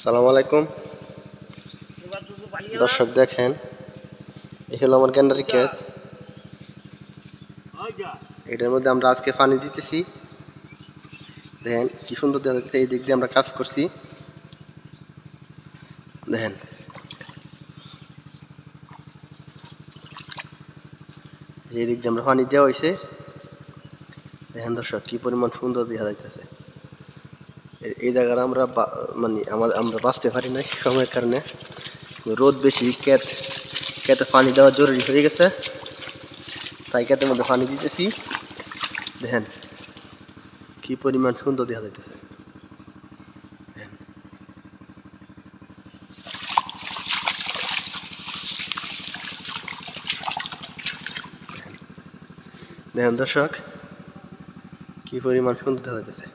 আসসালামু আলাইকুম দর্শক, দেখেন এই হলো আমার গ্যান্ডারি ক্ষেত। এটার মধ্যে আমরা আজকে পানি দিতেছি। দেখেন কি সুন্দর দেখা যাচ্ছে। এই দিক দিয়ে আমরা কাজ করছি। দেখেন এই দিক দিয়ে আমরা পানি দেওয়া হয়েছে। দেখেন দর্শক কি পরিমাণ সুন্দর দেখা যাইতেছে। এই জায়গাটা আমরা আমরা বাঁচতে পারি না সময়ের কারণে, রোদ বেশি, ক্ষেতে পানি দেওয়া জরুরি হয়ে গেছে, তাই ক্ষেতের মধ্যে পানি দিতেছি। দেখেন কি পরিমাণ সুন্দর দেখা যাইতেছে। দেখেন দর্শক কি পরিমাণ সুন্দর দেখা যাইতেছে।